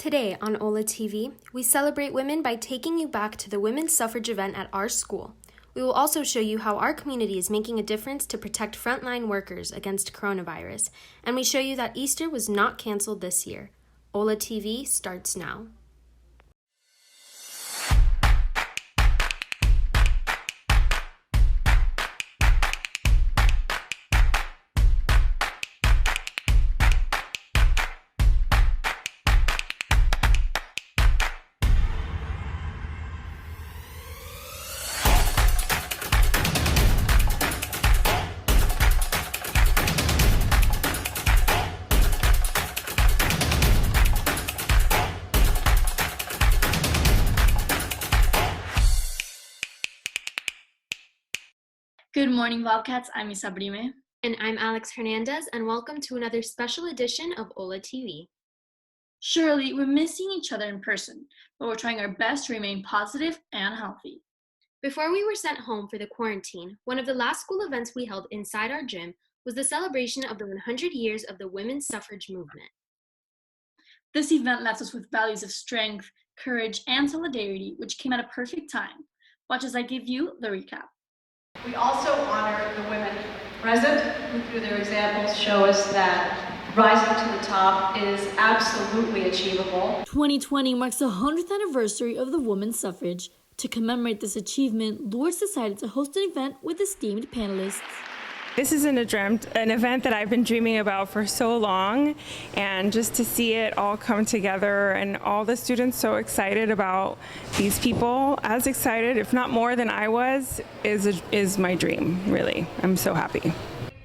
Today on OLLA TV, we celebrate women by taking you back to the women's suffrage event at our school. We will also show you how our community is making a difference to protect frontline workers against coronavirus, and we show you that Easter was not canceled this year. OLLA TV starts now. Good morning, Wildcats. I'm Isa Brime. And I'm Alex Hernandez, and welcome to another special edition of OLLA TV. Surely, we're missing each other in person, but we're trying our best to remain positive and healthy. Before we were sent home for the quarantine, one of the last school events we held inside our gym was the celebration of the 100 years of the women's suffrage movement. This event left us with values of strength, courage, and solidarity, which came at a perfect time. Watch as I give you the recap. We also honor the women present who, through their examples, show us that rising to the top is absolutely achievable. 2020 marks the 100th anniversary of the women's suffrage. To commemorate this achievement, Lourdes decided to host an event with esteemed panelists. This is an event that I've been dreaming about for so long, and just to see it all come together and all the students so excited about these people, as excited, if not more than I was, is my dream, really. I'm so happy.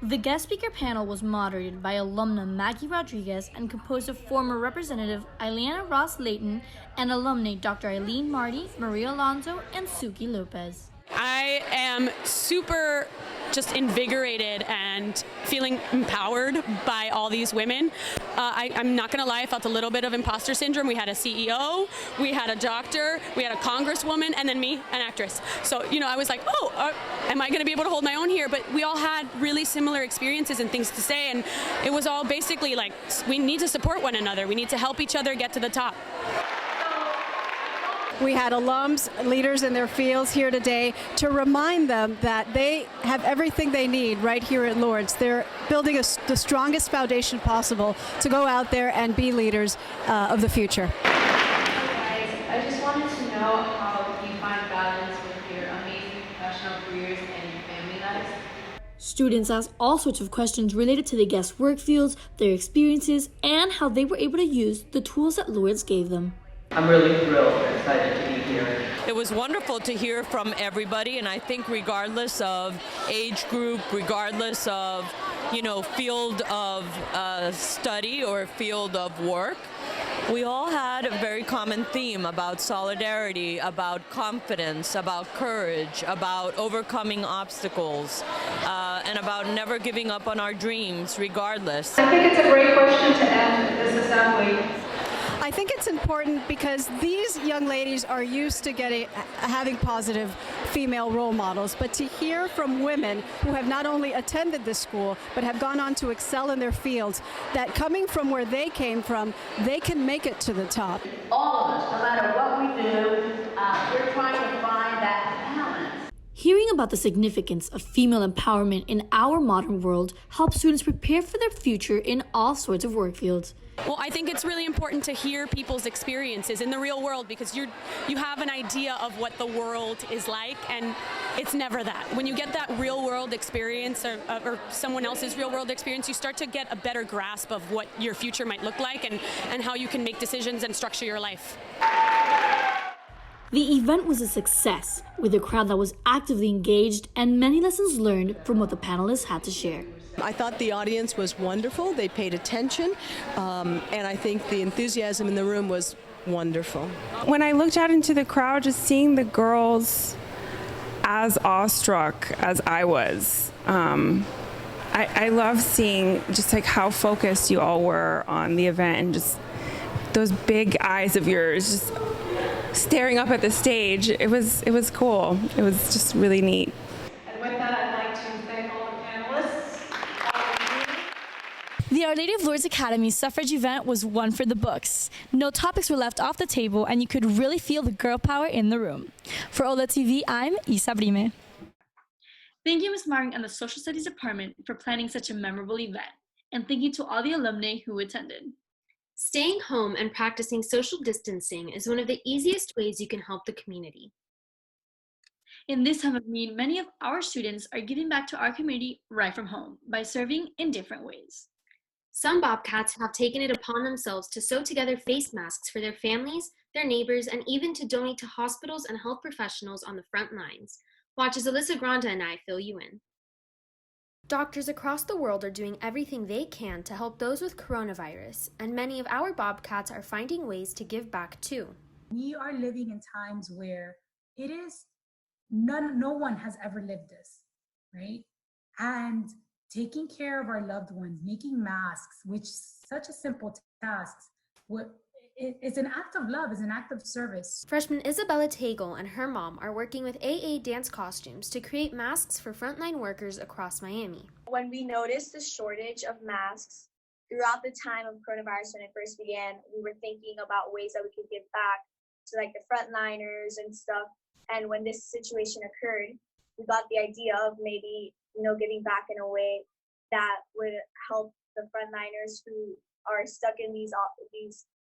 The guest speaker panel was moderated by alumna Maggie Rodriguez and composed of former Representative Ileana Ross-Layton and alumni Dr. Eileen Marty, Maria Alonso, and Suki Lopez. I am super just invigorated and feeling empowered by all these women. I'm not going to lie, I felt a little bit of imposter syndrome. We had a CEO, we had a doctor, we had a congresswoman, and then me, an actress. So, I was like, am I going to be able to hold my own here? But we all had really similar experiences and things to say, and it was all basically like, we need to support one another. We need to help each other get to the top. We had alums, leaders in their fields here today to remind them that they have everything they need right here at Lourdes. They're building the strongest foundation possible to go out there and be leaders of the future. Hi guys, I just wanted to know how you find balance with your amazing professional careers and your family lives. Students asked all sorts of questions related to the guest work fields, their experiences, and how they were able to use the tools that Lourdes gave them. I'm really thrilled and excited to be here. It was wonderful to hear from everybody, and I think regardless of age group, regardless of, field of study or field of work, we all had a very common theme about solidarity, about confidence, about courage, about overcoming obstacles, and about never giving up on our dreams regardless. I think it's a great question to end this assembly. I think it's important because these young ladies are used to having positive female role models, but to hear from women who have not only attended this school, but have gone on to excel in their fields, that coming from where they came from, they can make it to the top. All of us, no matter what we do, we're trying to find that balance. Hearing about the significance of female empowerment in our modern world helps students prepare for their future in all sorts of work fields. Well, I think it's really important to hear people's experiences in the real world, because you have an idea of what the world is like, and it's never that. When you get that real world experience or someone else's real world experience, you start to get a better grasp of what your future might look like and how you can make decisions and structure your life. The event was a success, with a crowd that was actively engaged and many lessons learned from what the panelists had to share. I thought the audience was wonderful. They paid attention, and I think the enthusiasm in the room was wonderful. When I looked out into the crowd, just seeing the girls as awestruck as I was, I love seeing just like how focused you all were on the event, and just those big eyes of yours just staring up at the stage. It was cool. It was just really neat. And with that, I'd like to thank all the panelists. The Our Lady of Lourdes Academy suffrage event was one for the books. No topics were left off the table, and you could really feel the girl power in the room. For OLLA TV, I'm Isa Brime. Thank you, Ms. Martin and the Social Studies Department for planning such a memorable event. And thank you to all the alumni who attended. Staying home and practicing social distancing is one of the easiest ways you can help the community. In this time of need, many of our students are giving back to our community right from home by serving in different ways. Some Bobcats have taken it upon themselves to sew together face masks for their families, their neighbors, and even to donate to hospitals and health professionals on the front lines. Watch as Alyssa Granda and I fill you in. Doctors across the world are doing everything they can to help those with coronavirus, and many of our Bobcats are finding ways to give back too. We are living in times where it is no one has ever lived this, right? And taking care of our loved ones, making masks, which is such a simple task, it's an act of love, it's an act of service. Freshman Isabella Tagle and her mom are working with AA dance costumes to create masks for frontline workers across Miami. When we noticed the shortage of masks throughout the time of coronavirus when it first began, we were thinking about ways that we could give back to like the frontliners and stuff. And when this situation occurred, we got the idea of maybe, giving back in a way that would help the frontliners who are stuck in these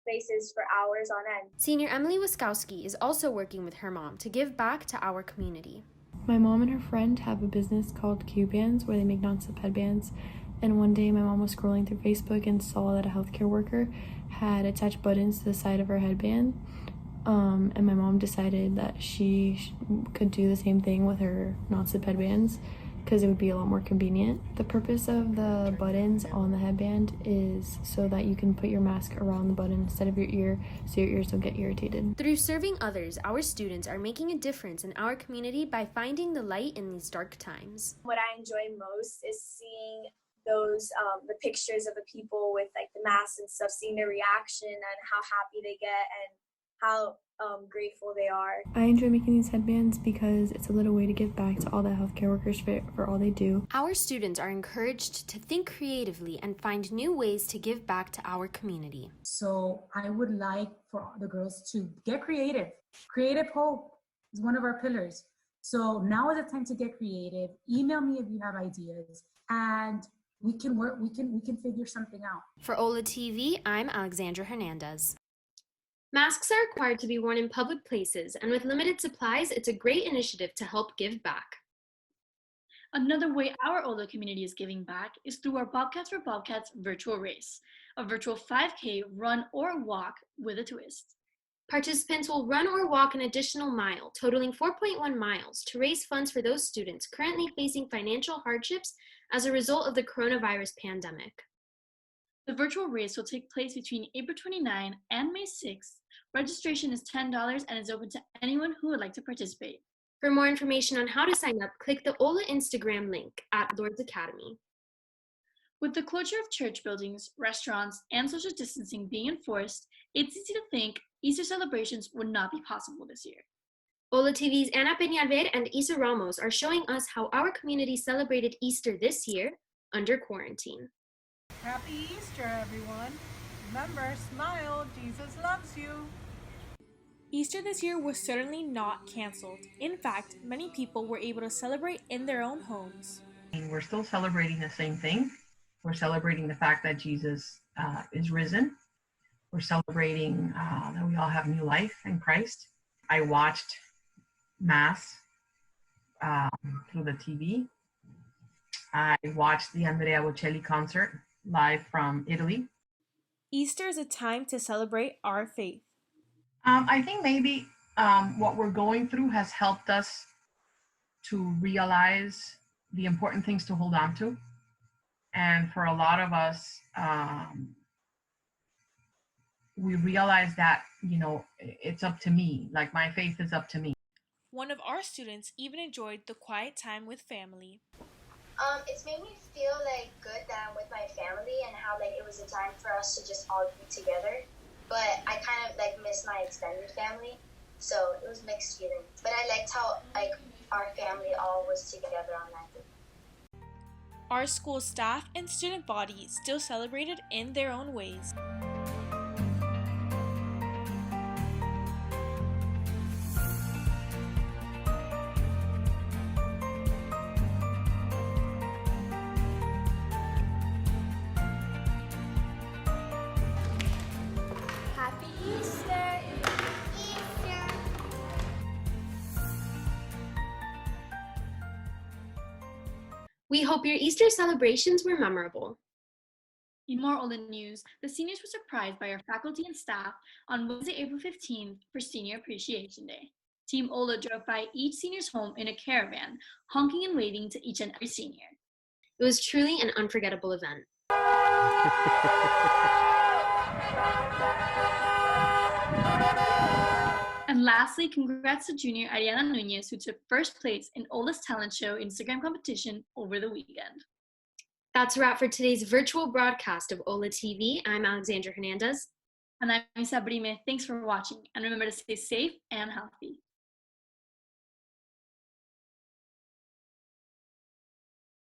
places for hours on end. Senior Emily Wiskowski is also working with her mom to give back to our community. My mom and her friend have a business called Q-Bands where they make non-slip headbands. And one day my mom was scrolling through Facebook and saw that a healthcare worker had attached buttons to the side of her headband. And my mom decided that she could do the same thing with her non-slip headbands because it would be a lot more convenient. The purpose of the buttons on the headband is so that you can put your mask around the button instead of your ear so your ears don't get irritated. Through serving others, our students are making a difference in our community by finding the light in these dark times. What I enjoy most is seeing those the pictures of the people with like the masks and stuff, seeing their reaction and how happy they get and how grateful they are. I enjoy making these headbands because it's a little way to give back to all the healthcare workers for all they do. Our students are encouraged to think creatively and find new ways to give back to our community. So I would like for the girls to get creative. Creative hope is one of our pillars. So now is the time to get creative. Email me if you have ideas and we can work, we can figure something out. For OLLA TV, I'm Alexandra Hernandez. Masks are required to be worn in public places, and with limited supplies, it's a great initiative to help give back. Another way our OLLA community is giving back is through our Bobcats for Bobcats virtual race, a virtual 5K run or walk with a twist. Participants will run or walk an additional mile, totaling 4.1 miles, to raise funds for those students currently facing financial hardships as a result of the coronavirus pandemic. The virtual race will take place between April 29 and May 6th. Registration is $10 and is open to anyone who would like to participate. For more information on how to sign up, click the OLLA Instagram link at Lourdes Academy. With the closure of church buildings, restaurants, and social distancing being enforced, it's easy to think Easter celebrations would not be possible this year. OLLA TV's Ana Peñalver and Isa Ramos are showing us how our community celebrated Easter this year under quarantine. Happy Easter, everyone. Remember, smile, Jesus loves you. Easter this year was certainly not canceled. In fact, many people were able to celebrate in their own homes. We're still celebrating the same thing. We're celebrating the fact that Jesus is risen. We're celebrating that we all have new life in Christ. I watched Mass through the TV. I watched the Andrea Bocelli concert live from Italy. Easter is a time to celebrate our faith. I think maybe what we're going through has helped us to realize the important things to hold on to. And for a lot of us, we realize that, it's up to me, like my faith is up to me. One of our students even enjoyed the quiet time with family. It's made me feel good that I'm with my family and how it was a time for us to just all be together. But I kind of miss my extended family, so it was mixed feelings. But I liked how our family all was together on that day. our school staff and student body still celebrated in their own ways. Happy Easter! We hope your Easter celebrations were memorable. In more OLLA news, the seniors were surprised by our faculty and staff on Wednesday, April 15th for Senior Appreciation Day. Team OLLA drove by each senior's home in a caravan, honking and waving to each and every senior. It was truly an unforgettable event. And lastly, congrats to junior Ariana Nunez, who took first place in OLLA's talent show Instagram competition over the weekend. That's a wrap for today's virtual broadcast of OLLA TV. I'm Alexandra Hernandez. And I'm Sabrime. Thanks for watching. And remember to stay safe and healthy.